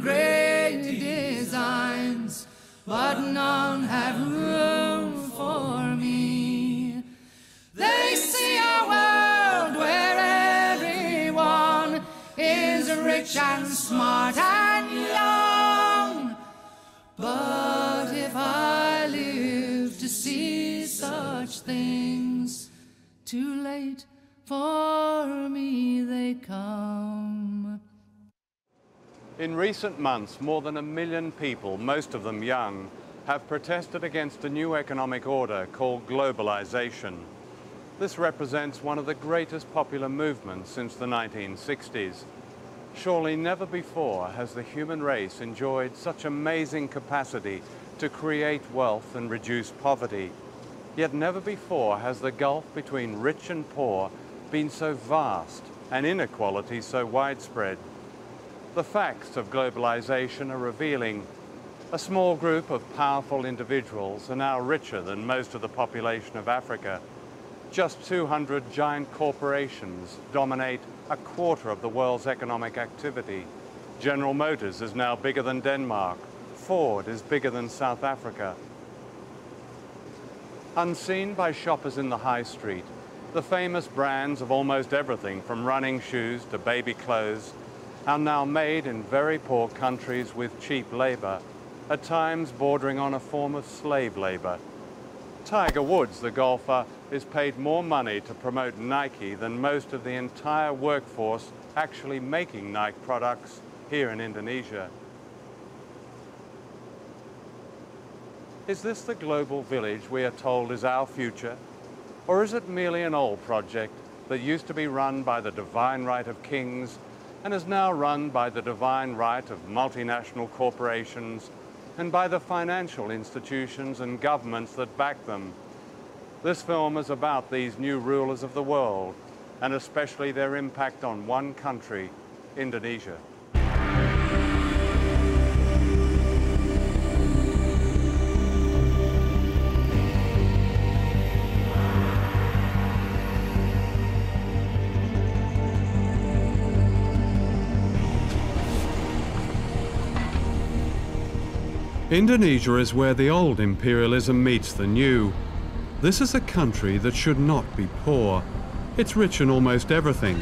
great designs, but none have room for me. They see a world where everyone is rich and smart and young. But if I live to see such things, too late for me they come. In recent months, more than 1 million people, most of them young, have protested against a new economic order called globalization. This represents one of the greatest popular movements since the 1960s. Surely never before has the human race enjoyed such amazing capacity to create wealth and reduce poverty. Yet never before has the gulf between rich and poor been so vast and inequality so widespread. The facts of globalization are revealing. A small group of powerful individuals are now richer than most of the population of Africa. Just 200 giant corporations dominate 1/4 of the world's economic activity. General Motors is now bigger than Denmark. Ford is bigger than South Africa. Unseen by shoppers in the high street, the famous brands of almost everything from running shoes to baby clothes are now made in very poor countries with cheap labor, at times bordering on a form of slave labor. Tiger Woods, the golfer, is paid more money to promote Nike than most of the entire workforce actually making Nike products here in Indonesia. Is this the global village we are told is our future? Or is it merely an old project that used to be run by the divine right of kings and is now run by the divine right of multinational corporations and by the financial institutions and governments that back them? This film is about these new rulers of the world, and especially their impact on one country, Indonesia. Indonesia is where the old imperialism meets the new. This is a country that should not be poor. It's rich in almost everything.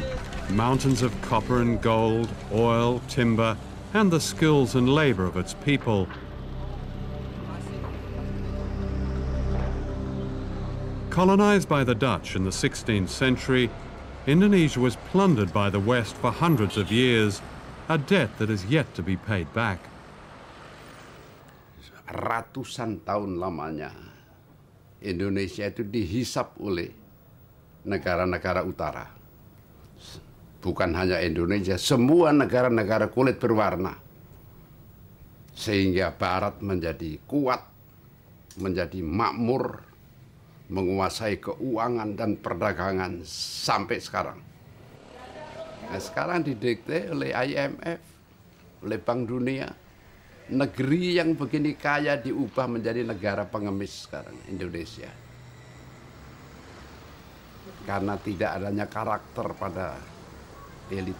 Mountains of copper and gold, oil, timber, and the skills and labor of its people. Colonized by the Dutch in the 16th century, Indonesia was plundered by the West for hundreds of years, a debt that is yet to be paid back. Ratusan tahun lamanya Indonesia itu dihisap oleh negara-negara utara. Bukan hanya Indonesia, semua negara-negara kulit berwarna. Sehingga Barat menjadi kuat, menjadi makmur, menguasai keuangan dan perdagangan sampai sekarang. Nah, sekarang didikte oleh IMF, oleh Bank Dunia. Negeri yang begini kaya diubah menjadi negara pengemis sekarang, Indonesia. Karena tidak adanya karakter pada elit.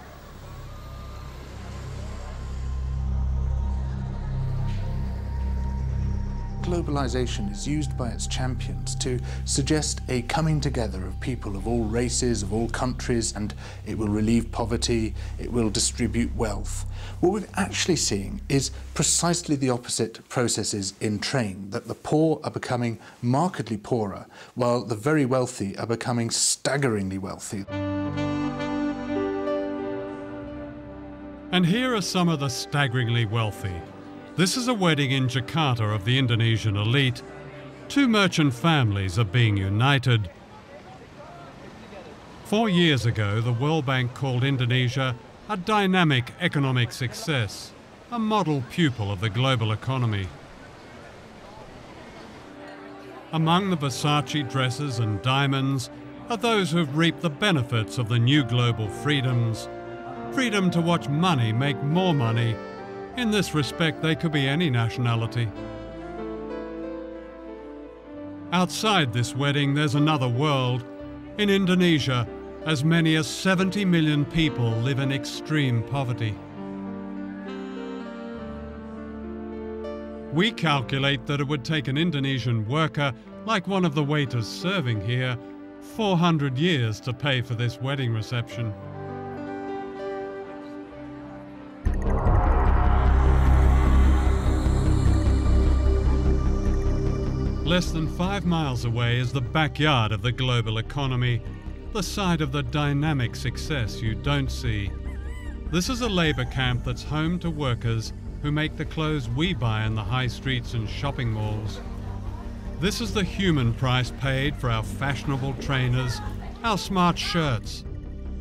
Globalization is used by its champions to suggest a coming together of people of all races, of all countries, and it will relieve poverty, it will distribute wealth. What we're actually seeing is precisely the opposite processes in train, that the poor are becoming markedly poorer, while the very wealthy are becoming staggeringly wealthy. And here are some of the staggeringly wealthy. This is a wedding in Jakarta of the Indonesian elite. 2 merchant families are being united. 4 years ago, the World Bank called Indonesia a dynamic economic success, a model pupil of the global economy. Among the Versace dresses and diamonds are those who've reaped the benefits of the new global freedoms. Freedom to watch money make more money. In this respect, they could be any nationality. Outside this wedding, there's another world. In Indonesia, as many as 70 million people live in extreme poverty. We calculate that it would take an Indonesian worker, like one of the waiters serving here, 400 years to pay for this wedding reception. Less than 5 miles away is the backyard of the global economy, the site of the dynamic success you don't see. This is a labour camp that's home to workers who make the clothes we buy in the high streets and shopping malls. This is the human price paid for our fashionable trainers, our smart shirts,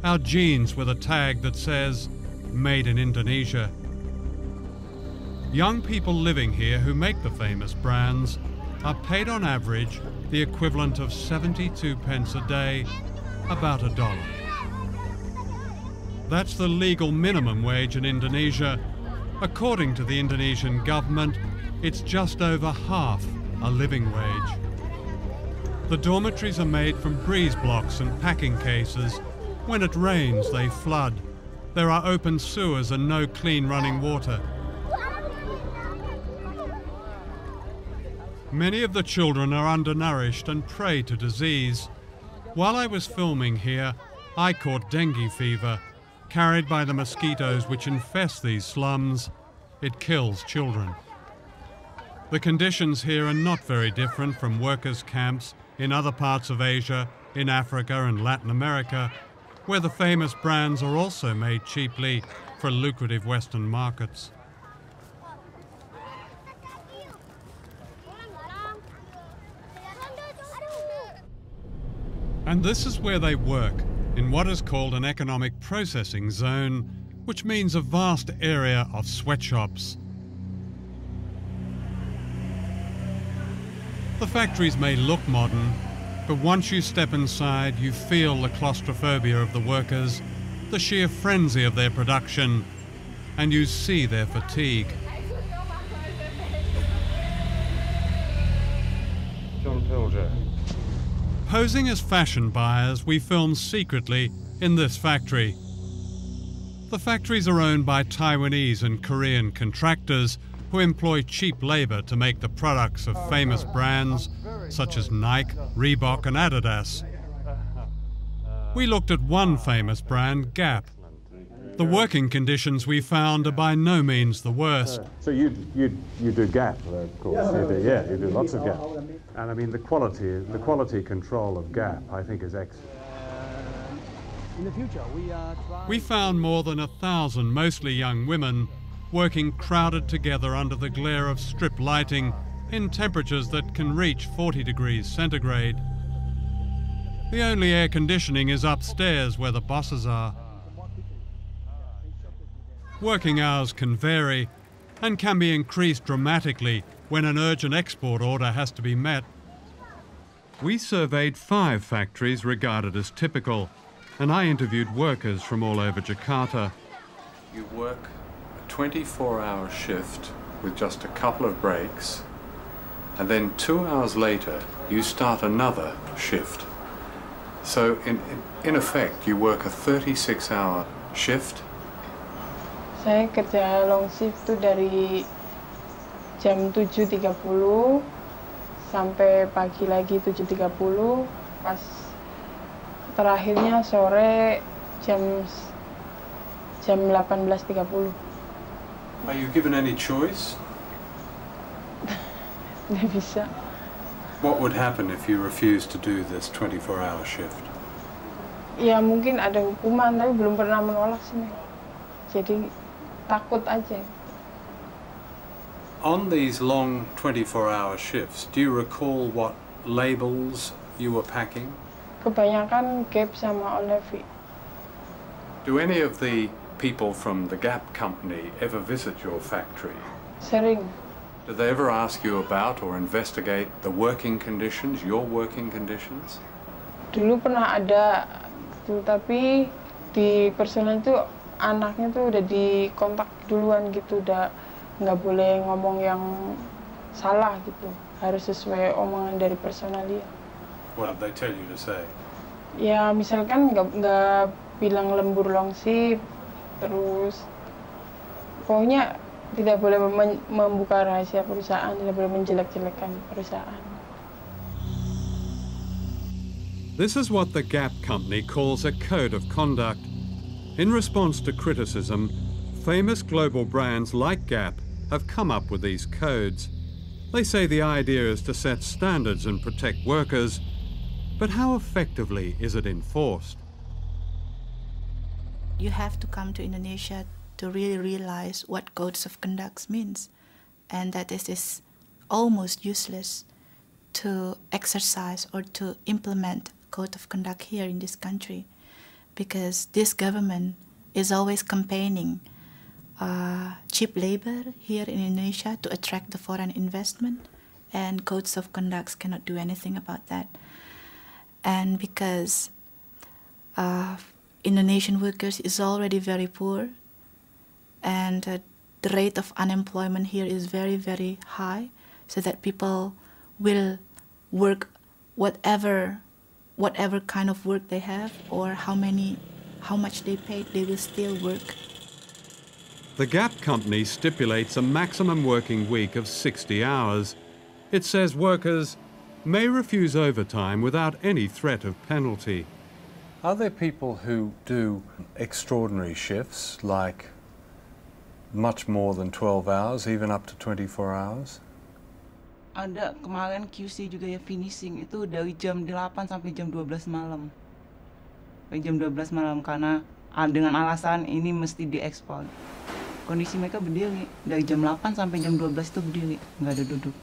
our jeans with a tag that says, "Made in Indonesia." Young people living here who make the famous brands are paid on average the equivalent of 72 pence a day, about $1. That's the legal minimum wage in Indonesia. According to the Indonesian government, it's just over half a living wage. The dormitories are made from breeze blocks and packing cases. When it rains, they flood. There are open sewers and no clean running water. Many of the children are undernourished and prey to disease. While I was filming here, I caught dengue fever, carried by the mosquitoes which infest these slums. It kills children. The conditions here are not very different from workers' camps in other parts of Asia, in Africa and Latin America, where the famous brands are also made cheaply for lucrative Western markets. And this is where they work, in what is called an economic processing zone, which means a vast area of sweatshops. The factories may look modern, but once you step inside, you feel the claustrophobia of the workers, the sheer frenzy of their production, and you see their fatigue. John Pilger. Posing as fashion buyers, we film secretly in this factory. The factories are owned by Taiwanese and Korean contractors who employ cheap labour to make the products of famous brands such as Nike, Reebok and Adidas. We looked at one famous brand, Gap. The working conditions we found are by no means the worst. So you do Gap, of course. You do lots of Gap. And I mean the quality control of Gap, I think, is excellent. In the future, We found more than 1,000 mostly young women working crowded together under the glare of strip lighting in temperatures that can reach 40 degrees centigrade. The only air conditioning is upstairs where the bosses are. Working hours can vary and can be increased dramatically when an urgent export order has to be met. We surveyed 5 factories regarded as typical, and I interviewed workers from all over Jakarta. You work a 24-hour shift with just a couple of breaks, and then 2 hours later you start another shift. So in effect you work a 36-hour shift. Saya kerja long shift tuh dari jam 7.30 sampai pagi lagi 7.30, pas terakhirnya sore jam 18.30. Are you given any choice? Nggak bisa. What would happen if you refused to do this 24-hour shift? Ya mungkin ada hukuman, tapi belum pernah menolak sih. Jadi takut aja. On these long 24-hour shifts, do you recall what labels you were packing? Kebanyakan Gap sama Olevi. Do any of the people from the Gap company ever visit your factory? Sering. Do they ever ask you about or investigate the working conditions, your working conditions? Dulu pernah ada tuh, tapi di personal tuh anaknya tuh udah dikontak duluan gitu, udah nggak boleh ngomong yang salah gitu, harus sesuai omongan dari personalia. What did they tell you to say? Ya misalkan nggak bilang lembur long shift, terus pokoknya Tidak boleh membuka rahasia perusahaan, tidak boleh menjelek-jelekan perusahaan. This is what the Gap company calls a code of conduct. In response to criticism, famous global brands like Gap have come up with these codes. They say the idea is to set standards and protect workers, but how effectively is it enforced? You have to come to Indonesia to really realize what codes of conduct means, and that it is almost useless to exercise or to implement code of conduct here in this country, because this government is always campaigning cheap labor here in Indonesia to attract the foreign investment, and codes of conduct cannot do anything about that. And because Indonesian workers is already very poor, and the rate of unemployment here is very, very high, so that people will work whatever kind of work they have, or how much they paid, they will still work. The Gap company stipulates a maximum working week of 60 hours. It says workers may refuse overtime without any threat of penalty. Are there people who do extraordinary shifts, like much more than 12 hours, even up to 24 hours? Ada kemarin QC juga ya, finishing itu dari jam 8 sampai jam 12 malam. Sampai jam 12 malam karena dengan alasan ini mesti diekspor. Kondisi mereka berdiri dari jam 8 sampai jam 12 itu berdiri, nggak ada duduk.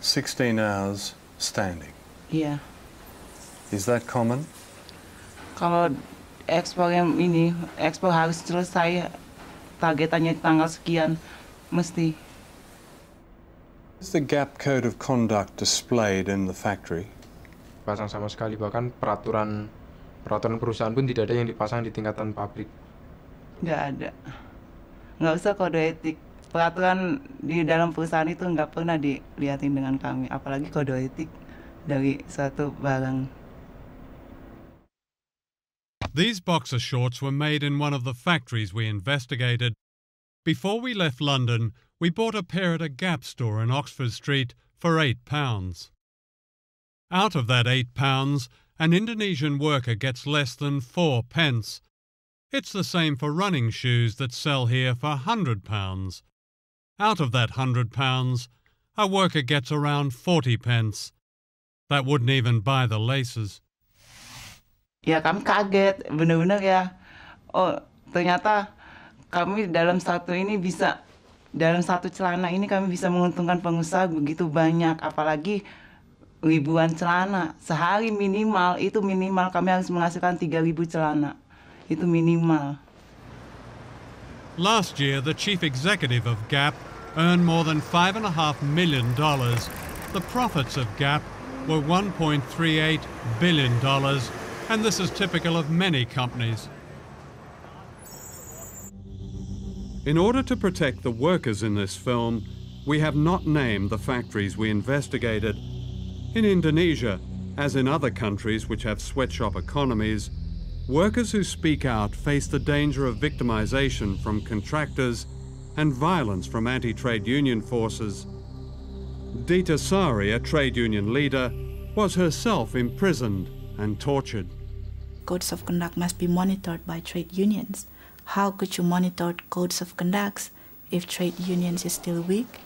16 hours standing. Iya. Is that common? Kalau ekspor yang ini, ekspor harus selesai targetannya tanggal sekian, mesti. Is the Gap Code of Conduct displayed in the factory? Pasang sama sekali, bahkan peraturan perusahaan pun tidak ada yang dipasang di tingkatan pabrik. Nggak ada. Nggak usah kode etik. Peraturan di dalam perusahaan itu nggak pernah dilihatin dengan kami, apalagi kode etik dari suatu barang. These boxer shorts were made in one of the factories we investigated. Before we left London, we bought a pair at a Gap store in Oxford Street for £8. Out of that £8, an Indonesian worker gets less than 4 pence. It's the same for running shoes that sell here for £100. Out of that £100, a worker gets around 40 pence. That wouldn't even buy the laces. Ya kami kaget, benar-benar ya. Oh ternyata kami dalam satu celana ini kami bisa menguntungkan pengusaha begitu banyak, apalagi ribuan celana. Sehari minimal kami harus menghasilkan 3.000 celana. Itu minimal. Last year, the chief executive of Gap earned more than $5.5 million. The profits of Gap were $1.38 billion, and this is typical of many companies. In order to protect the workers in this film, we have not named the factories we investigated. In Indonesia, as in other countries which have sweatshop economies, workers who speak out face the danger of victimization from contractors and violence from anti-trade union forces. Dita Sari, a trade union leader, was herself imprisoned and tortured. Codes of conduct must be monitored by trade unions. How could you monitor codes of conduct if trade unions is still weak,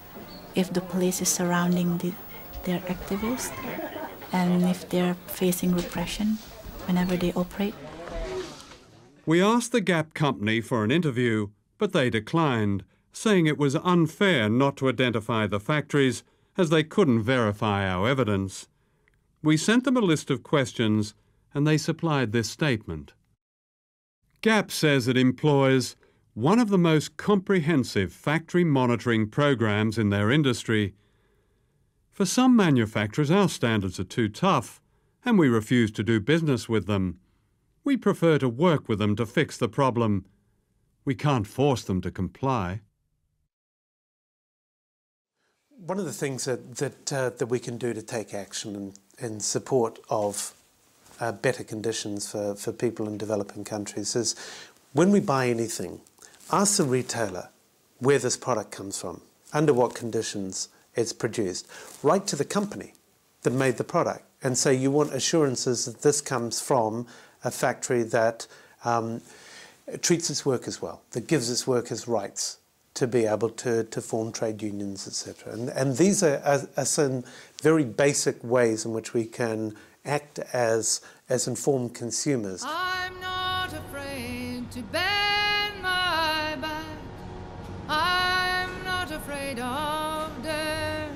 if the police is surrounding their activists, and if they're facing repression whenever they operate? We asked the Gap company for an interview, but they declined, saying it was unfair not to identify the factories as they couldn't verify our evidence. We sent them a list of questions and they supplied this statement. Gap says it employs one of the most comprehensive factory monitoring programs in their industry. For some manufacturers, our standards are too tough and we refuse to do business with them. We prefer to work with them to fix the problem. We can't force them to comply. One of the things that we can do to take action in support of better conditions for people in developing countries is When we buy anything, ask the retailer where this product comes from, under what conditions it's produced. Write to the company that made the product and say you want assurances that this comes from a factory that treats its workers well, that gives its workers rights to be able to form trade unions, etc. And these are some very basic ways in which we can act as informed consumers. I'm not afraid to bend my back. I'm not afraid of dirt.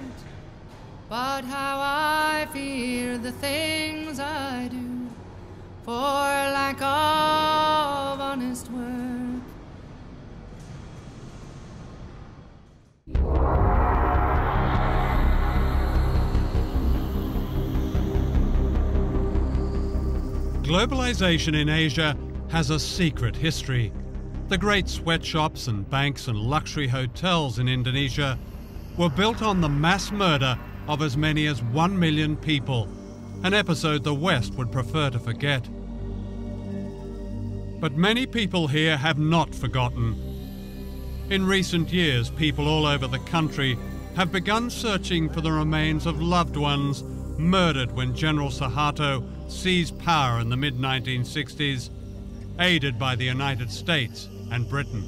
But how I fear the things I do for lack of honest work. Globalization in Asia has a secret history. The great sweatshops and banks and luxury hotels in Indonesia were built on the mass murder of as many as 1 million people, an episode the West would prefer to forget. But many people here have not forgotten. In recent years, people all over the country have begun searching for the remains of loved ones murdered when General Suharto seized power in the mid-1960s, aided by the United States and Britain.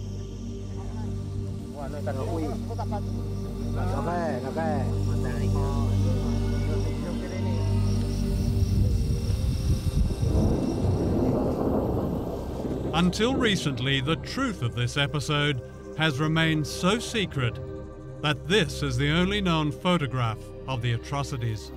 Until recently, the truth of this episode has remained so secret that this is the only known photograph of the atrocities.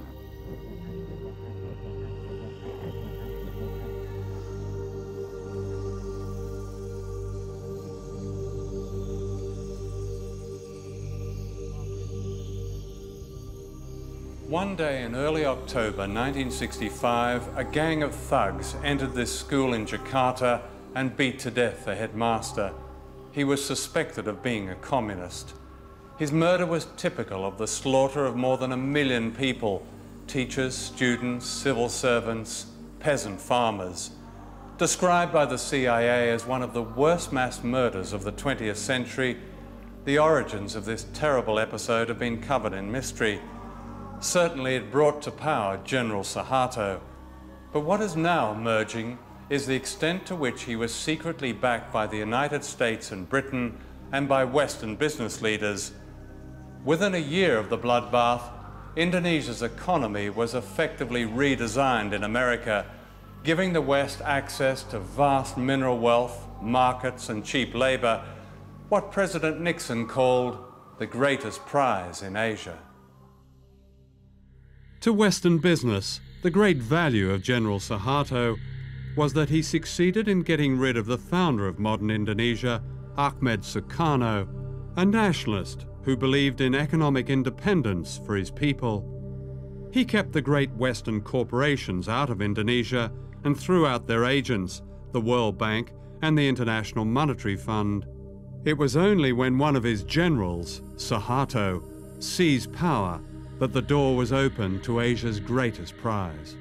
One day in early October 1965, a gang of thugs entered this school in Jakarta and beat to death the headmaster. He was suspected of being a communist. His murder was typical of the slaughter of more than 1 million people, teachers, students, civil servants, peasant farmers. Described by the CIA as one of the worst mass murders of the 20th century, the origins of this terrible episode have been covered in mystery. Certainly it brought to power General Suharto, but what is now emerging is the extent to which he was secretly backed by the United States and Britain and by Western business leaders. Within a year of the bloodbath, Indonesia's economy was effectively redesigned in America, giving the West access to vast mineral wealth, markets and cheap labor, what President Nixon called the greatest prize in Asia. To Western business, the great value of General Suharto was that he succeeded in getting rid of the founder of modern Indonesia, Ahmed Sukarno, a nationalist who believed in economic independence for his people. He kept the great Western corporations out of Indonesia and threw out their agents, the World Bank and the International Monetary Fund. It was only when one of his generals, Suharto, seized power that the door was open to Asia's greatest prize.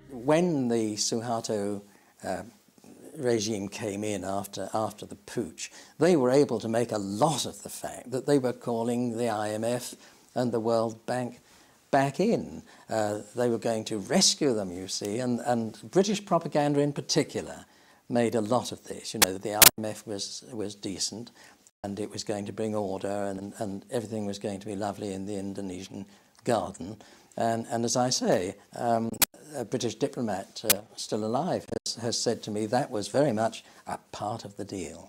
When the Suharto regime came in after the putsch, they were able to make a lot of the fact that they were calling the IMF and the World Bank back in. They were going to rescue them, you see, and British propaganda in particular made a lot of this. You know, the IMF was decent and it was going to bring order and everything was going to be lovely in the Indonesian garden. And as I say, a British diplomat still alive has said to me that was very much a part of the deal.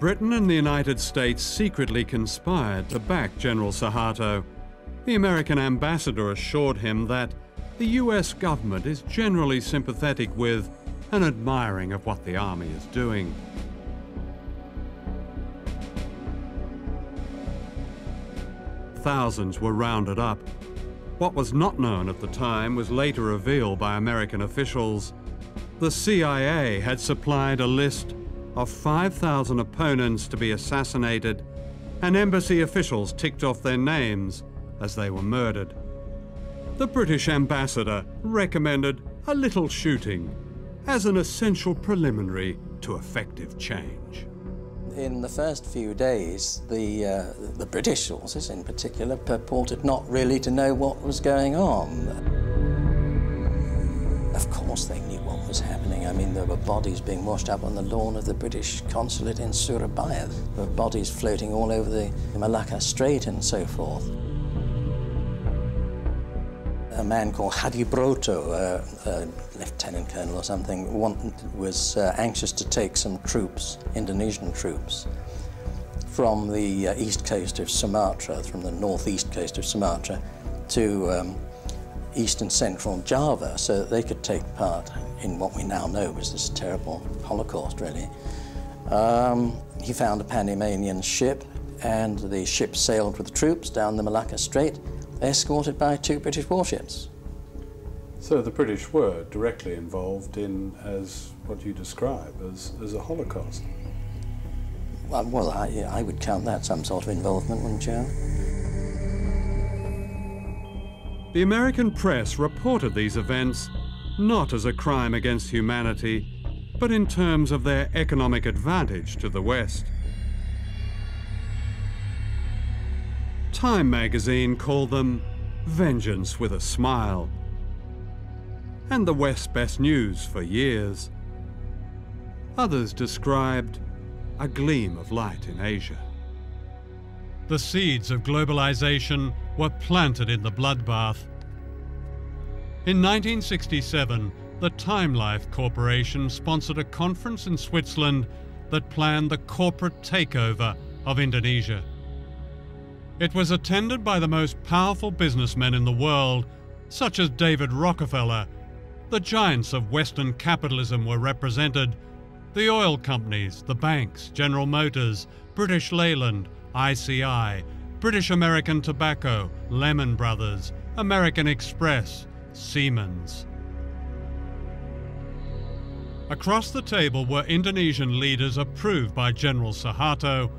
Britain and the United States secretly conspired to back General Suharto. The American ambassador assured him that the US government is generally sympathetic with and admiring of what the army is doing. Thousands were rounded up. What was not known at the time was later revealed by American officials. The CIA had supplied a list of 5,000 opponents to be assassinated, and embassy officials ticked off their names as they were murdered. The British ambassador recommended a little shooting, as an essential preliminary to effective change. In the first few days, the British sources in particular purported not really to know what was going on. Of course they knew what was happening. I mean, there were bodies being washed up on the lawn of the British consulate in Surabaya. There were bodies floating all over the Malacca Strait and so forth. A man called Hadi Broto, a lieutenant colonel or something, was anxious to take some troops, Indonesian troops, from the east coast of Sumatra, from the northeast coast of Sumatra, to east and central Java, so that they could take part in what we now know was this terrible Holocaust, really. He found a Panamanian ship, and the ship sailed with the troops down the Malacca Strait, escorted by 2 British warships. So the British were directly involved in, as what you describe, as a Holocaust? Well, I would count that some sort of involvement, wouldn't you? The American press reported these events not as a crime against humanity, but in terms of their economic advantage to the West. Time magazine called them vengeance with a smile, and the West's best news for years. Others described a gleam of light in Asia. The seeds of globalization were planted in the bloodbath. In 1967, the Time Life Corporation sponsored a conference in Switzerland that planned the corporate takeover of Indonesia. It was attended by the most powerful businessmen in the world, such as David Rockefeller. The giants of Western capitalism were represented: the oil companies, the banks, General Motors, British Leyland, ICI, British American Tobacco, Lehman Brothers, American Express, Siemens. Across the table were Indonesian leaders approved by General Suharto.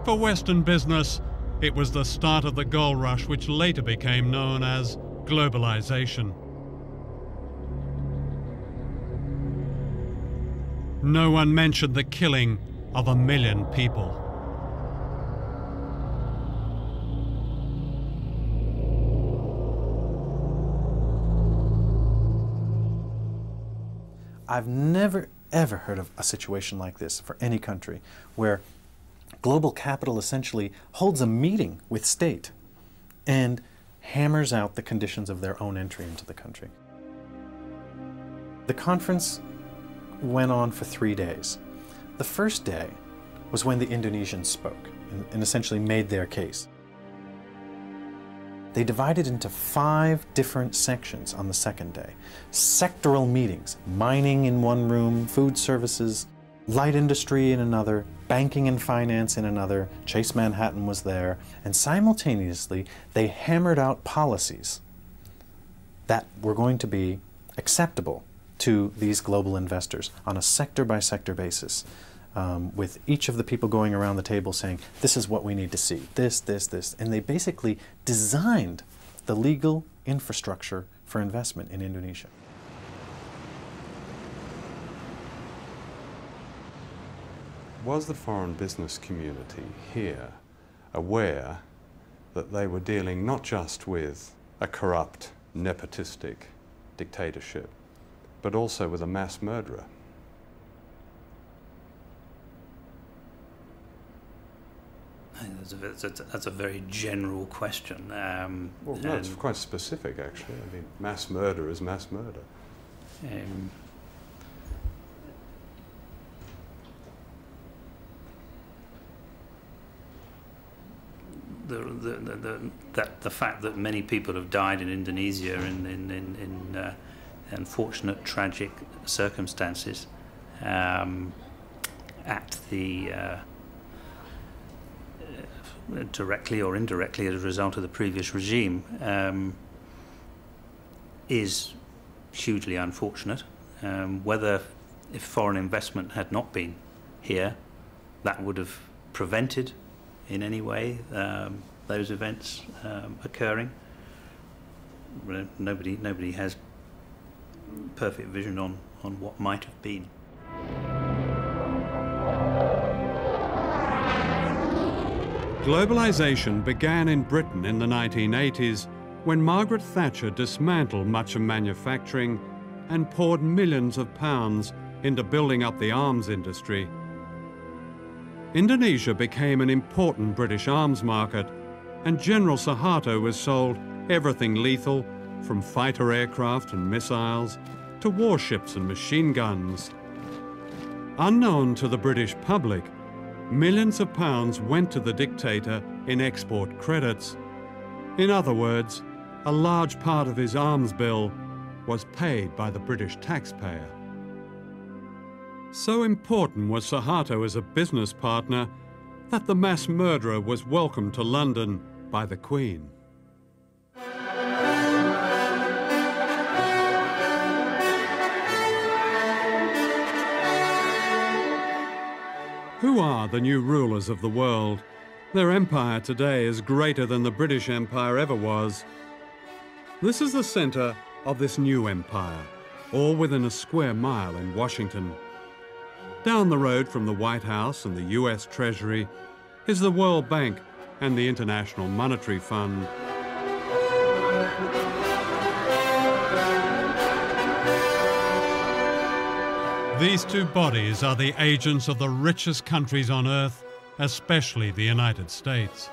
For Western business, it was the start of the gold rush which later became known as globalization. No one mentioned the killing of 1 million people. I've never, ever heard of a situation like this for any country, where global capital essentially holds a meeting with state and hammers out the conditions of their own entry into the country. The conference went on for 3 days. The first day was when the Indonesians spoke and essentially made their case. They divided into 5 different sections on the second day. Sectoral meetings, mining in one room, food services, light industry in another, banking and finance in another, Chase Manhattan was there, and simultaneously they hammered out policies that were going to be acceptable to these global investors on a sector-by-sector basis, with each of the people going around the table saying, this is what we need to see, this, and they basically designed the legal infrastructure for investment in Indonesia. Was the foreign business community here aware that they were dealing not just with a corrupt, nepotistic dictatorship, but also with a mass murderer? That's a very general question. Well, no, it's quite specific, actually. I mean, mass murder is mass murder. The fact that many people have died in Indonesia in unfortunate, tragic circumstances at the directly or indirectly as a result of the previous regime is hugely unfortunate. Whether if foreign investment had not been here, that would have prevented in any way those events occurring. Nobody has perfect vision on what might have been. Globalisation began in Britain in the 1980s when Margaret Thatcher dismantled much of manufacturing and poured millions of pounds into building up the arms industry. Indonesia became an important British arms market, and General Suharto was sold everything lethal, from fighter aircraft and missiles to warships and machine guns. Unknown to the British public, millions of pounds went to the dictator in export credits. In other words, a large part of his arms bill was paid by the British taxpayer. So important was Suharto as a business partner that the mass murderer was welcomed to London by the Queen. Who are the new rulers of the world? Their empire today is greater than the British Empire ever was. This is the centre of this new empire, all within a square mile in Washington. Down the road from the White House and the US Treasury is the World Bank and the International Monetary Fund. These two bodies are the agents of the richest countries on earth, especially the United States.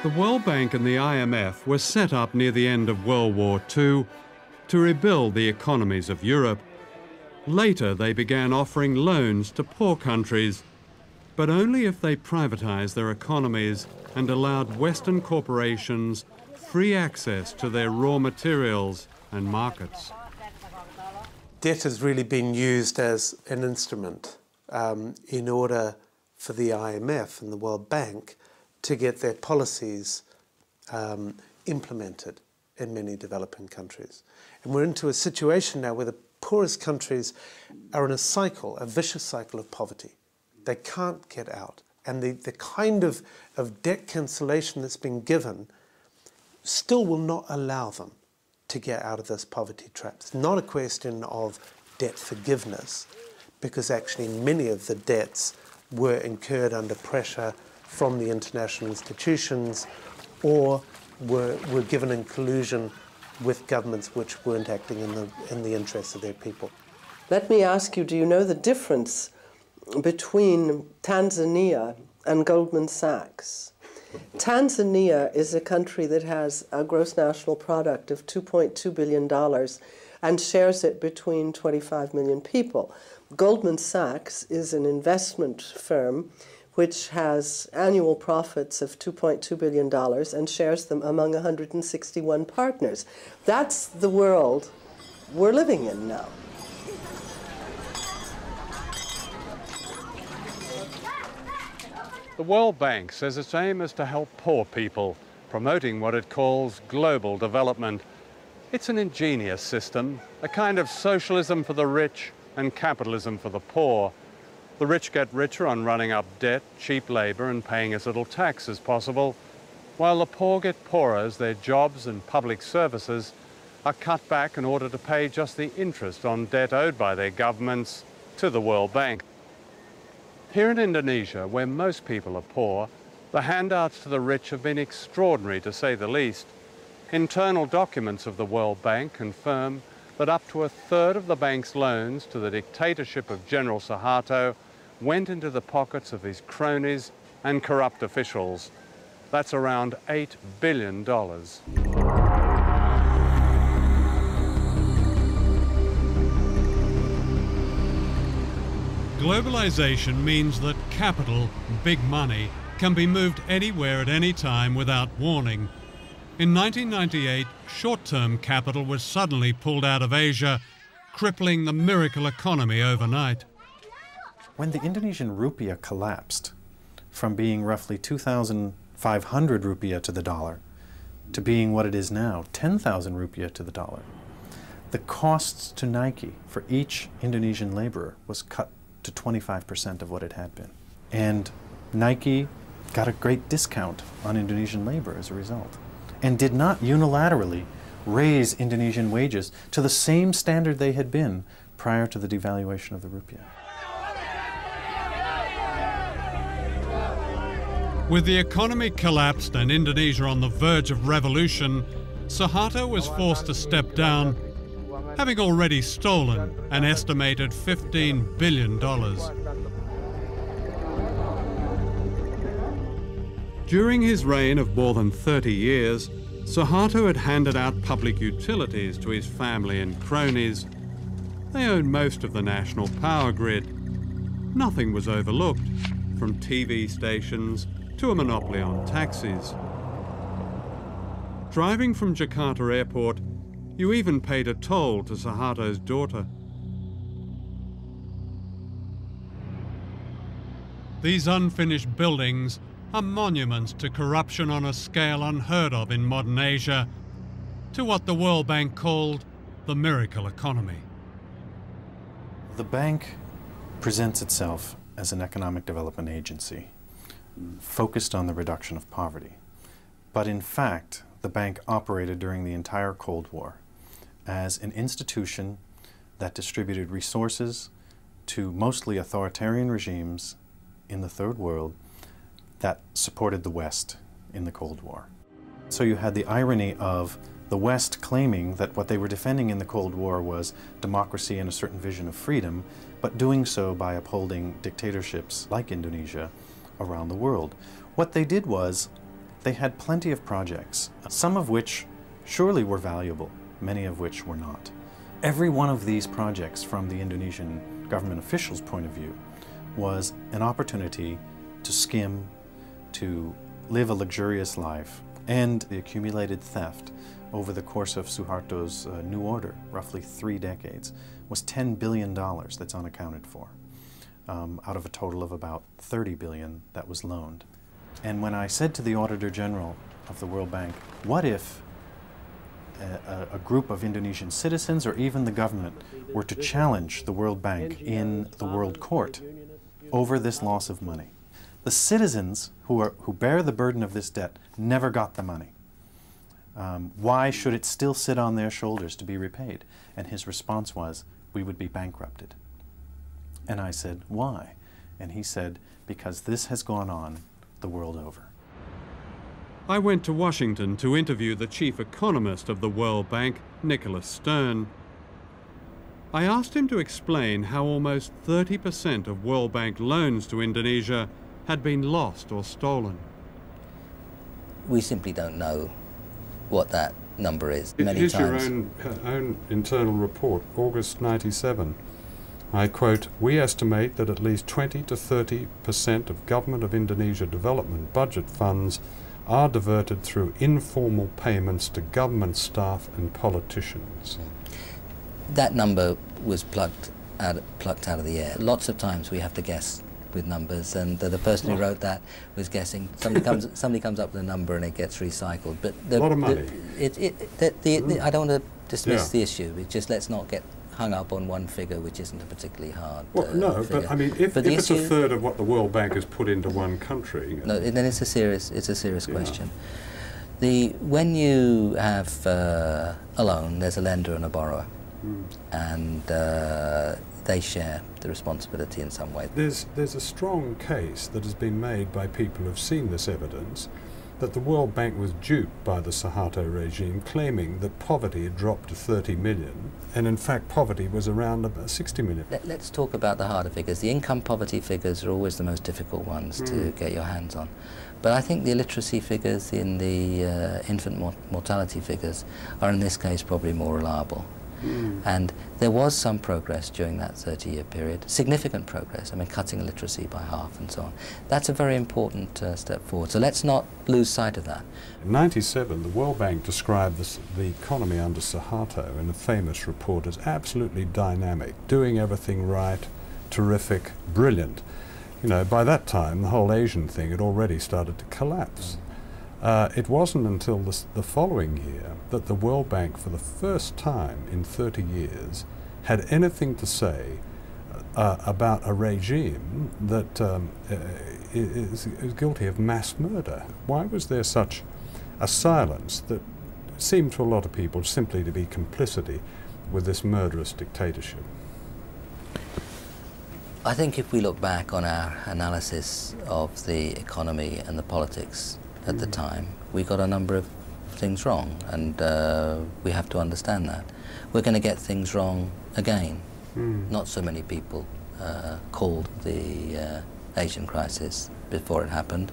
The World Bank and the IMF were set up near the end of World War II to rebuild the economies of Europe. Later, they began offering loans to poor countries, but only if they privatized their economies and allowed Western corporations free access to their raw materials and markets. Debt has really been used as an instrument in order for the IMF and the World Bank to get their policies implemented in many developing countries. And we're into a situation now where the poorest countries are in a cycle, a vicious cycle of poverty. They can't get out. And the kind of debt cancellation that's been given still will not allow them to get out of this poverty trap. It's not a question of debt forgiveness, because actually many of the debts were incurred under pressure from the international institutions or were given in collusion with governments which weren't acting in the interests of their people. Let me ask you, do you know the difference between Tanzania and Goldman Sachs? Tanzania is a country that has a gross national product of $2.2 billion and shares it between 25 million people. Goldman Sachs is an investment firm which has annual profits of $2.2 billion and shares them among 161 partners. That's the world we're living in now. The World Bank says its aim is to help poor people, promoting what it calls global development. It's an ingenious system, a kind of socialism for the rich and capitalism for the poor. The rich get richer on running up debt, cheap labour and paying as little tax as possible, while the poor get poorer as their jobs and public services are cut back in order to pay just the interest on debt owed by their governments to the World Bank. Here in Indonesia, where most people are poor, the handouts to the rich have been extraordinary, to say the least. Internal documents of the World Bank confirm that up to a third of the bank's loans to the dictatorship of General Suharto went into the pockets of his cronies and corrupt officials. That's around $8 billion. Globalization means that capital, big money, can be moved anywhere at any time without warning. In 1998, short-term capital was suddenly pulled out of Asia, crippling the miracle economy overnight. When the Indonesian rupiah collapsed from being roughly 2,500 rupiah to the dollar to being what it is now, 10,000 rupiah to the dollar, the costs to Nike for each Indonesian laborer was cut to 25% of what it had been. And Nike got a great discount on Indonesian labor as a result. and did not unilaterally raise Indonesian wages to the same standard they had been prior to the devaluation of the rupiah. With the economy collapsed and Indonesia on the verge of revolution, Suharto was forced to step down, having already stolen an estimated $15 billion. During his reign of more than 30 years, Suharto had handed out public utilities to his family and cronies. They owned most of the national power grid. Nothing was overlooked, from TV stations to a monopoly on taxis. Driving from Jakarta Airport, you even paid a toll to Suharto's daughter. These unfinished buildings are monuments to corruption on a scale unheard of in modern Asia, to what the World Bank called the miracle economy. The bank presents itself as an economic development agency focused on the reduction of poverty. But in fact, the bank operated during the entire Cold War as an institution that distributed resources to mostly authoritarian regimes in the Third World that supported the West in the Cold War. So you had the irony of the West claiming that what they were defending in the Cold War was democracy and a certain vision of freedom, but doing so by upholding dictatorships like Indonesia around the world. What they did was they had plenty of projects, some of which surely were valuable, many of which were not. Every one of these projects, from the Indonesian government officials' point of view, was an opportunity to skim, to live a luxurious life, and the accumulated theft over the course of Suharto's new order, roughly 3 decades, was $10 billion that's unaccounted for, out of a total of about $30 billion that was loaned. And when I said to the Auditor General of the World Bank, what if a group of Indonesian citizens or even the government were to challenge the World Bank in the World Court over this loss of money? The citizens who bear the burden of this debt never got the money. Why should it still sit on their shoulders to be repaid? And his response was, we would be bankrupted. And I said, why? And he said, because this has gone on the world over. I went to Washington to interview the chief economist of the World Bank, Nicholas Stern. I asked him to explain how almost 30% of World Bank loans to Indonesia had been lost or stolen. We simply don't know what that number is. Here's your own internal report, August 97. I quote, "We estimate that at least 20 to 30% of Government of Indonesia development budget funds are diverted through informal payments to government staff and politicians." That number was plucked out of the air. Lots of times we have to guess with numbers, and the person who wrote that was guessing. Somebody comes up with a number and it gets recycled. But a lot of money. I don't want to dismiss the issue. It's just, let's not get hung up on one figure, which isn't a particularly hard no, figure. but I mean, if it's a third of what the World Bank has put into one country, no, then it's a serious question. When you have a loan, there's a lender and a borrower, and they share the responsibility in some way. There's a strong case that has been made by people who've seen this evidence that the World Bank was duped by the Suharto regime, claiming that poverty had dropped to 30 million, and in fact poverty was around about 60 million. Let's talk about the harder figures. The income poverty figures are always the most difficult ones to get your hands on. But I think the illiteracy figures in the infant mortality figures are in this case probably more reliable. And there was some progress during that 30-year period, significant progress, I mean cutting illiteracy by half and so on. That's a very important step forward, so let's not lose sight of that. In 97, the World Bank described the economy under Suharto in a famous report as absolutely dynamic, doing everything right, terrific, brilliant. You know, by that time the whole Asian thing had already started to collapse. It wasn't until the following year that the World Bank, for the first time in 30 years, had anything to say about a regime that is guilty of mass murder. Why was there such a silence that seemed to a lot of people simply to be complicity with this murderous dictatorship. I think if we look back on our analysis of the economy and the politics at the time, we got a number of things wrong, and we have to understand that. We're going to get things wrong again. Not so many people called the Asian crisis before it happened.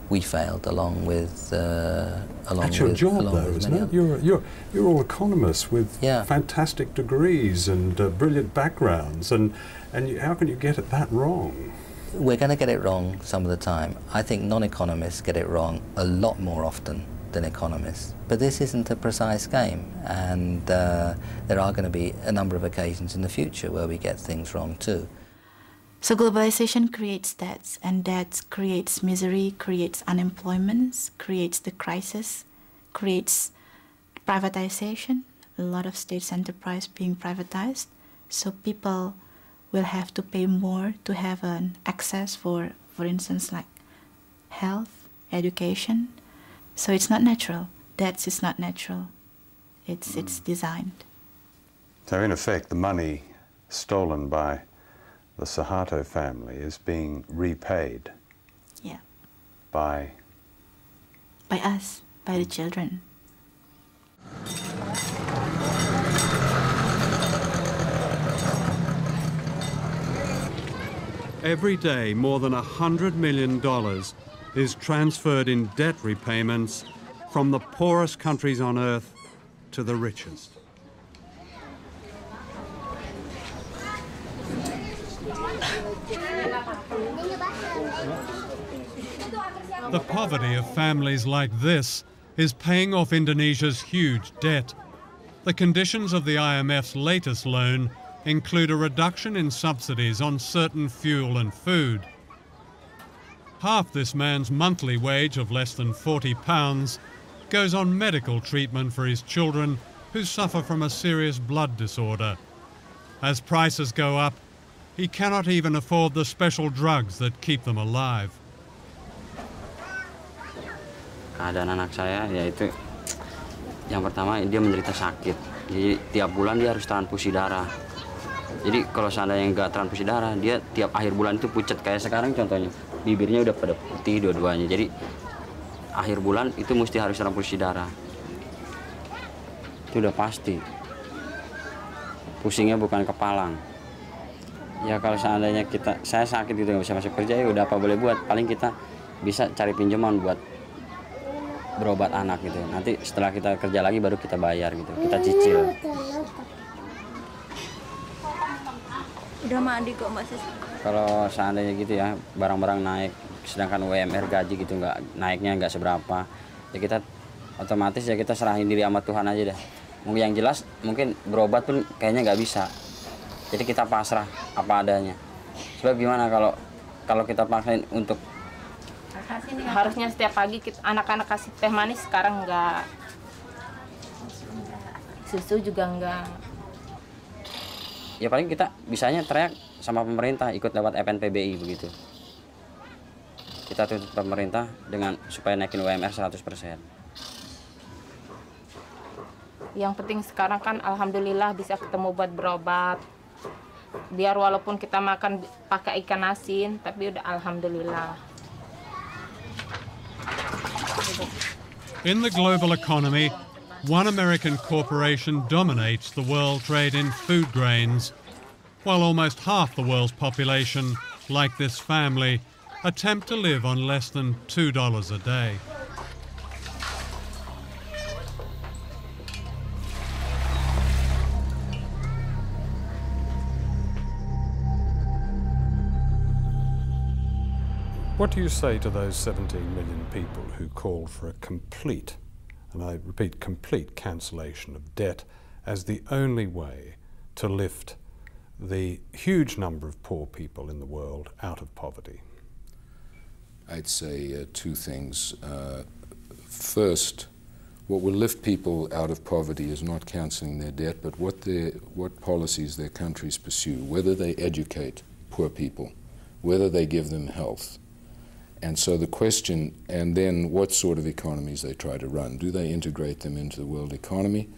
We failed along with That's your job, though, isn't it? You're all economists with fantastic degrees and brilliant backgrounds, and how can you get it that wrong? We're going to get it wrong some of the time. I think non-economists get it wrong a lot more often than economists. But this isn't a precise game, and there are going to be a number of occasions in the future where we get things wrong too. So globalization creates debts, and debts creates misery, creates unemployment, creates the crisis, creates privatization, a lot of states' enterprise being privatized. So people will have to pay more to have an access for instance, like health, education. So it's not natural. Debts is not natural. It's designed. So in effect, the money stolen by the Suharto family is being repaid. Yeah. By us, by the children. Every day, more than $100 million is transferred in debt repayments from the poorest countries on earth to the richest. The poverty of families like this is paying off Indonesia's huge debt. The conditions of the IMF's latest loan include a reduction in subsidies on certain fuel and food. Half this man's monthly wage of less than £40 goes on medical treatment for his children who suffer from a serious blood disorder. As prices go up, he cannot even afford the special drugs that keep them alive. Keadaan anak saya yaitu yang pertama dia menderita sakit. Jadi tiap bulan dia harus transfusi darah. Jadi kalau seandainya nggak transfusi darah, dia tiap akhir bulan itu pucat kayak sekarang contohnya. Bibirnya udah pada putih dua-duanya. Jadi akhir bulan itu mesti harus transfusi darah. Itu udah pasti. Pusingnya bukan kepalang. Ya kalau seandainya saya sakit gitu nggak bisa masuk kerja, ya udah apa boleh buat. Paling kita bisa cari pinjaman buat berobat anak gitu. Nanti setelah kita kerja lagi baru kita bayar gitu. Kita cicil. Udah mandi kok Mbak Sis. Kalau seandainya gitu ya, barang-barang naik, sedangkan UMR gaji gitu naiknya nggak seberapa, ya kita otomatis ya kita serahin diri sama Tuhan aja dah. Mungkin yang jelas mungkin berobat pun kayaknya nggak bisa. Jadi kita pasrah apa adanya. Sebab gimana kalau kita paksain untuk harusnya setiap pagi anak-anak kasih teh manis, sekarang enggak. Susu juga enggak. Ya paling kita bisanya teriak sama pemerintah, ikut lewat FNPBI begitu. Kita tuntut pemerintah dengan supaya naikin UMR 100%. Yang penting sekarang kan alhamdulillah bisa ketemu buat berobat. Biar walaupun kita makan pakai ikan asin, tapi udah alhamdulillah. In the global economy, one American corporation dominates the world trade in food grains, while almost half the world's population, like this family, attempt to live on less than $2 a day. What do you say to those 17 million people who called for a complete, and I repeat, complete cancellation of debt as the only way to lift the huge number of poor people in the world out of poverty? I'd say two things. First, what will lift people out of poverty is not cancelling their debt, but what policies their countries pursue, whether they educate poor people, whether they give them health, And so the question, and then what sort of economies they try to run. Do they integrate them into the world economy,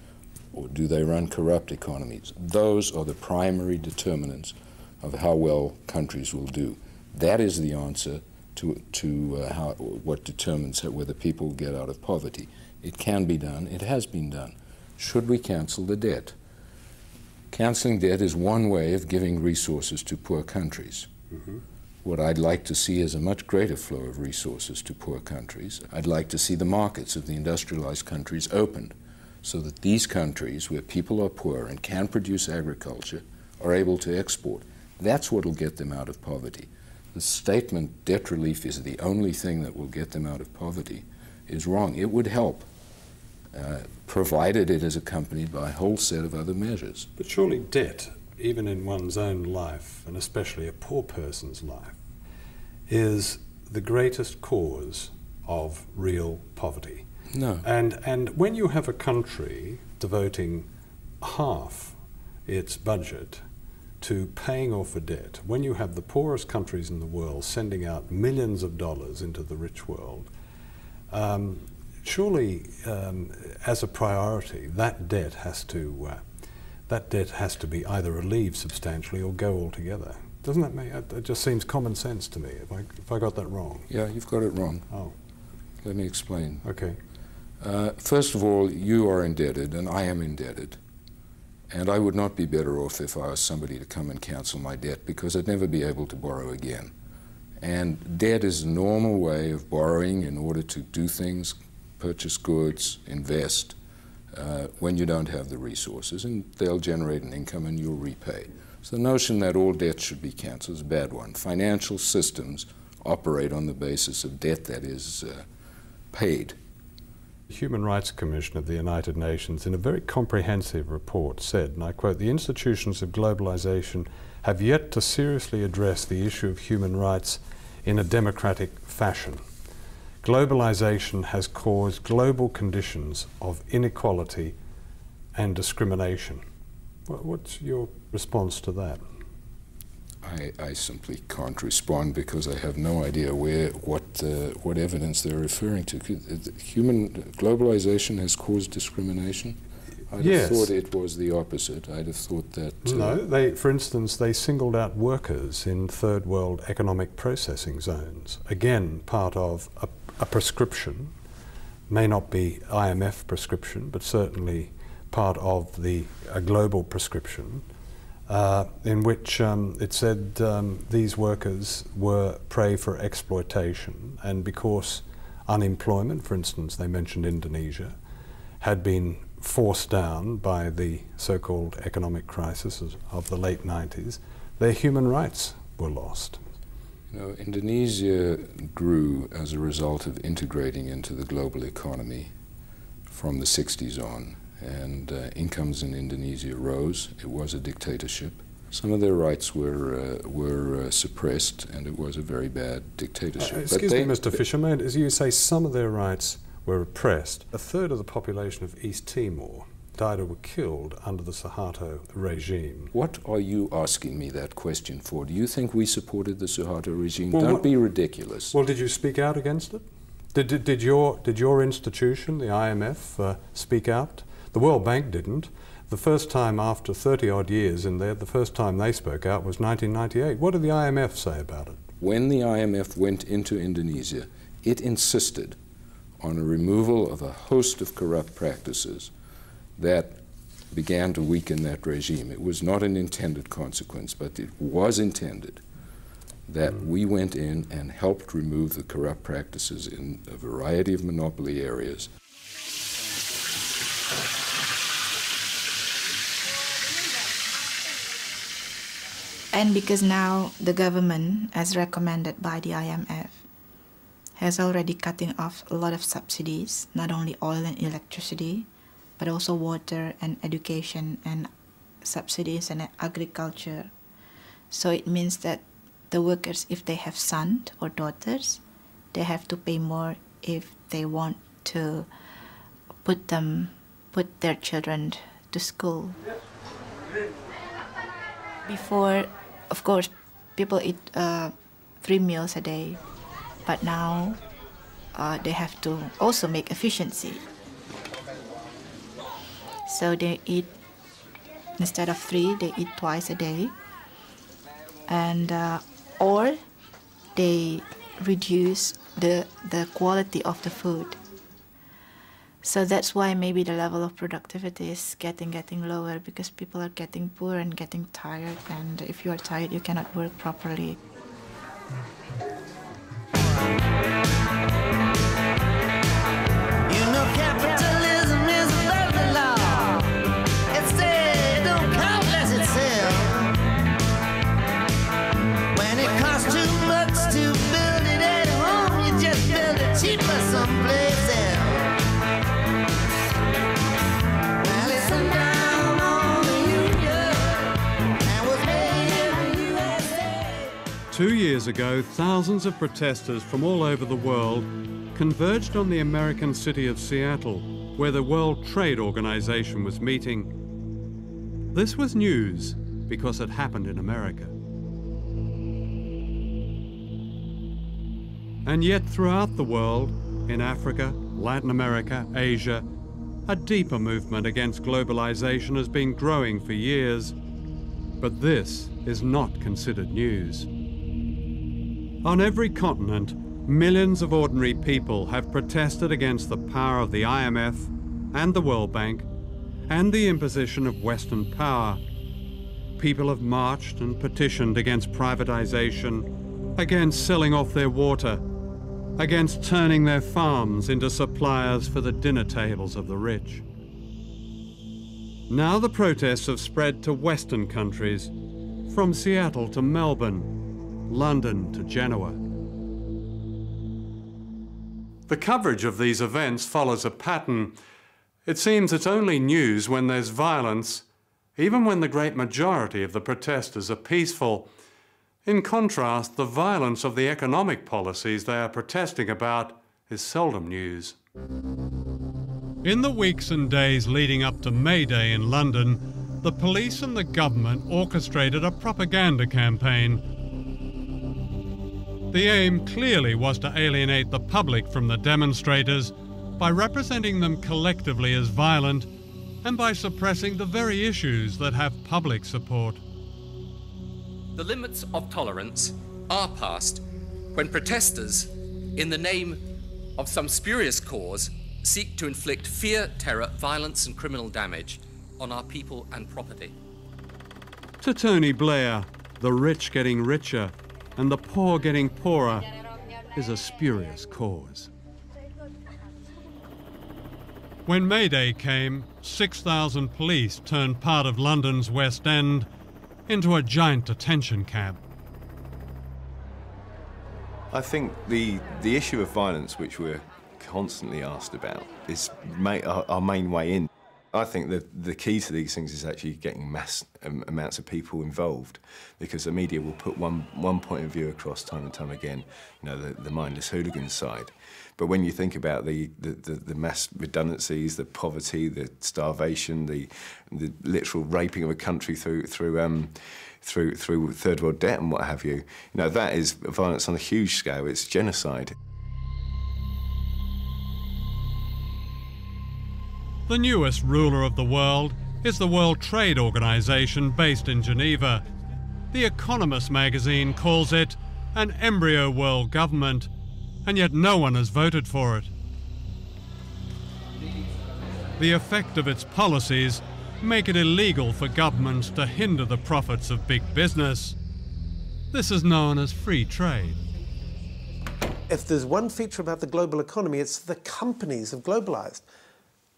or do they run corrupt economies? Those are the primary determinants of how well countries will do. That is the answer to what determines whether people get out of poverty. It can be done. It has been done. Should we cancel the debt? Cancelling debt is one way of giving resources to poor countries. Mm-hmm. What I'd like to see is a much greater flow of resources to poor countries. I'd like to see the markets of the industrialized countries opened so that these countries, where people are poor and can produce agriculture, are able to export. That's what will get them out of poverty. The statement, debt relief is the only thing that will get them out of poverty, is wrong. It would help, provided it is accompanied by a whole set of other measures. But surely debt, even in one's own life, and especially a poor person's life, is the greatest cause of real poverty. No. And when you have a country devoting half its budget to paying off a debt, when you have the poorest countries in the world sending out millions of dollars into the rich world, surely as a priority, that debt has to be either relieved substantially or go altogether. Doesn't that make it just seems common sense to me? If I got that wrong? Yeah, you've got it wrong. Oh, let me explain. Okay. First of all, you are indebted, and I am indebted. And I would not be better off if I asked somebody to come and cancel my debt, because I'd never be able to borrow again. And debt is a normal way of borrowing in order to do things, purchase goods, invest, when you don't have the resources, and they'll generate an income and you'll repay. So the notion that all debt should be cancelled is a bad one. Financial systems operate on the basis of debt that is paid. The Human Rights Commission of the United Nations, in a very comprehensive report, said, and I quote, "The institutions of globalization have yet to seriously address the issue of human rights in a democratic fashion. Globalization has caused global conditions of inequality and discrimination." What's your response to that? I simply can't respond because I have no idea what evidence they're referring to. Globalization has caused discrimination? I'd have thought it was the opposite. I'd have thought that... No, for instance, they singled out workers in third world economic processing zones. Again, part of a prescription, may not be IMF prescription, but certainly part of a global prescription, in which it said these workers were prey for exploitation, and because unemployment, for instance, they mentioned Indonesia, had been forced down by the so-called economic crisis of the late 90s, their human rights were lost. You know, Indonesia grew as a result of integrating into the global economy from the 60s on, and incomes in Indonesia rose. It was a dictatorship. Some of their rights were suppressed, and it was a very bad dictatorship. Excuse me, Mr. Fisher, as you say, some of their rights were repressed. A third of the population of East Timor died or were killed under the Suharto regime. What are you asking me that question for? Do you think we supported the Suharto regime? Well, don't be ridiculous. Well, did you speak out against it? Did your institution, the IMF, speak out? The World Bank didn't. The first time after 30-odd years in there, the first time they spoke out was 1998. What did the IMF say about it? When the IMF went into Indonesia, it insisted on a removal of a host of corrupt practices that began to weaken that regime. It was not an intended consequence, but it was intended that we went in and helped remove the corrupt practices in a variety of monopoly areas. And because now the government, as recommended by the IMF, has already cutting off a lot of subsidies, not only oil and electricity, but also water and education and subsidies and agriculture. So it means that the workers, if they have sons or daughters, they have to pay more if they want to put their children to school. Before, of course, people eat 3 meals a day. But now they have to also make efficiency. So they eat, instead of 3, they eat twice a day. And or they reduce the quality of the food. So that's why maybe the level of productivity is getting lower, because people are getting poor and getting tired, and if you are tired you cannot work properly. You know capitalism is above the law. It said don't count less it sells. When it costs too much to build it at home, you just build it cheaper someplace else. Well, it's down on the union and was made in the USA. 2 years ago, thousands of protesters from all over the world converged on the American city of Seattle, where the World Trade Organization was meeting. This was news because it happened in America. And yet throughout the world, in Africa, Latin America, Asia, a deeper movement against globalization has been growing for years, but this is not considered news. On every continent, millions of ordinary people have protested against the power of the IMF and the World Bank and the imposition of Western power. People have marched and petitioned against privatization, against selling off their water, against turning their farms into suppliers for the dinner tables of the rich. Now the protests have spread to Western countries, from Seattle to Melbourne, London to Genoa. The coverage of these events follows a pattern. It seems it's only news when there's violence, even when the great majority of the protesters are peaceful. In contrast, the violence of the economic policies they are protesting about is seldom news. In the weeks and days leading up to May Day in London, the police and the government orchestrated a propaganda campaign. The aim clearly was to alienate the public from the demonstrators by representing them collectively as violent and by suppressing the very issues that have public support. The limits of tolerance are passed when protesters, in the name of some spurious cause, seek to inflict fear, terror, violence and criminal damage on our people and property. To Tony Blair, the rich getting richer and the poor getting poorer is a spurious cause. When May Day came, 6,000 police turned part of London's West End into a giant detention camp. I think the issue of violence, which we're constantly asked about, is our main way in. I think that the key to these things is actually getting mass amounts of people involved, because the media will put one point of view across time and time again, you know, the mindless hooligan side. But when you think about the mass redundancies, the poverty, the starvation, the literal raping of a country through third world debt and what have you, that is violence on a huge scale. It's genocide. The newest ruler of the world is the World Trade Organization based in Geneva. The Economist magazine calls it an embryo world government, and yet no one has voted for it. The effect of its policies make it illegal for governments to hinder the profits of big business. This is known as free trade. If there's one feature about the global economy, it's the companies have globalized.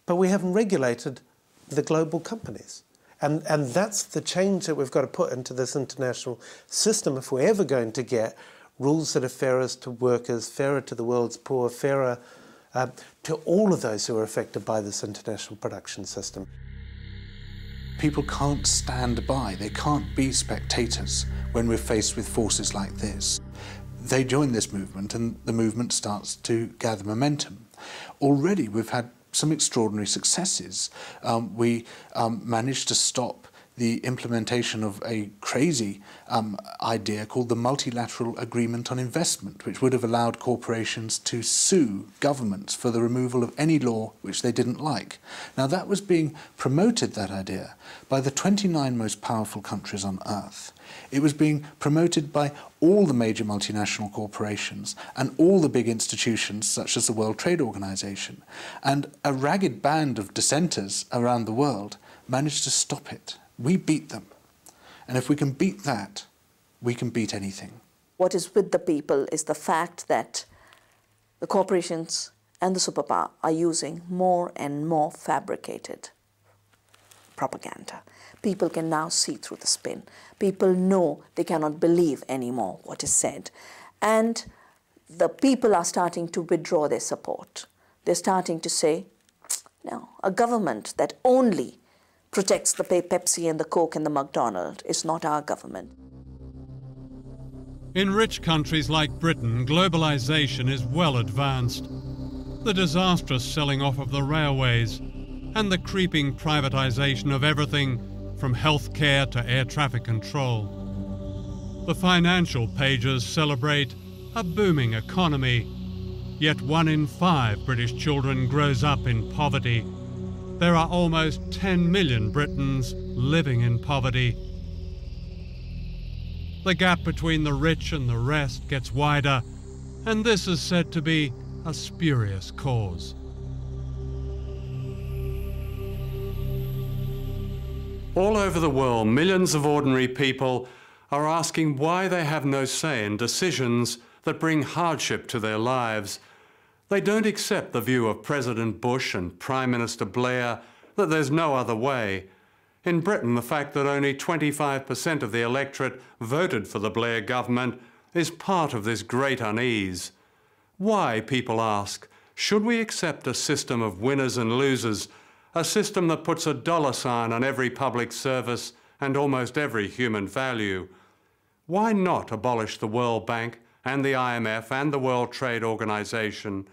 But we haven't regulated the global companies. And that's the change that we've got to put into this international system if we're ever going to get rules that are fairer to workers, fairer to the world's poor, fairer to all of those who are affected by this international production system. People can't stand by, they can't be spectators when we're faced with forces like this. They join this movement and the movement starts to gather momentum. Already we've had some extraordinary successes. We managed to stop the implementation of a crazy idea called the Multilateral Agreement on Investment, which would have allowed corporations to sue governments for the removal of any law which they didn't like. Now, that was being promoted, that idea, by the 29 most powerful countries on earth. It was being promoted by all the major multinational corporations and all the big institutions such as the World Trade Organization. And a ragged band of dissenters around the world managed to stop it. We beat them. And if we can beat that, we can beat anything. What is with the people is the fact that the corporations and the superpower are using more and more fabricated propaganda. People can now see through the spin. People know they cannot believe anymore what is said. And the people are starting to withdraw their support. They're starting to say, no, a government that only protects the Pepsi and the Coke and the McDonald's is not our government. In rich countries like Britain, globalisation is well advanced. The disastrous selling off of the railways and the creeping privatisation of everything from healthcare to air traffic control. The financial pages celebrate a booming economy, yet 1 in 5 British children grows up in poverty. There are almost 10 million Britons living in poverty. The gap between the rich and the rest gets wider, and this is said to be a spurious cause. All over the world, millions of ordinary people are asking why they have no say in decisions that bring hardship to their lives. They don't accept the view of President Bush and Prime Minister Blair that there's no other way. In Britain, the fact that only 25% of the electorate voted for the Blair government is part of this great unease. Why, people ask, should we accept a system of winners and losers, a system that puts a dollar sign on every public service and almost every human value? Why not abolish the World Bank and the IMF and the World Trade Organization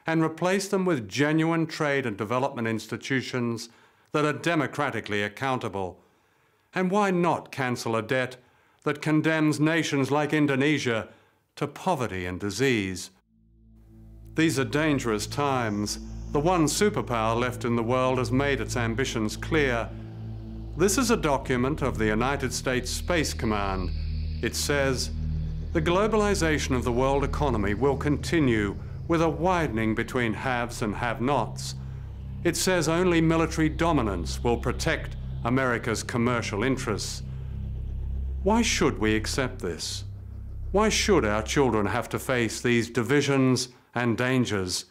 and replace them with genuine trade and development institutions that are democratically accountable? And why not cancel a debt that condemns nations like Indonesia to poverty and disease? These are dangerous times. The one superpower left in the world has made its ambitions clear. This is a document of the United States Space Command. It says, the globalization of the world economy will continue with a widening between haves and have-nots. It says only military dominance will protect America's commercial interests. Why should we accept this? Why should our children have to face these divisions and dangers?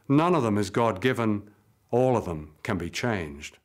None of them is God-given. All of them can be changed.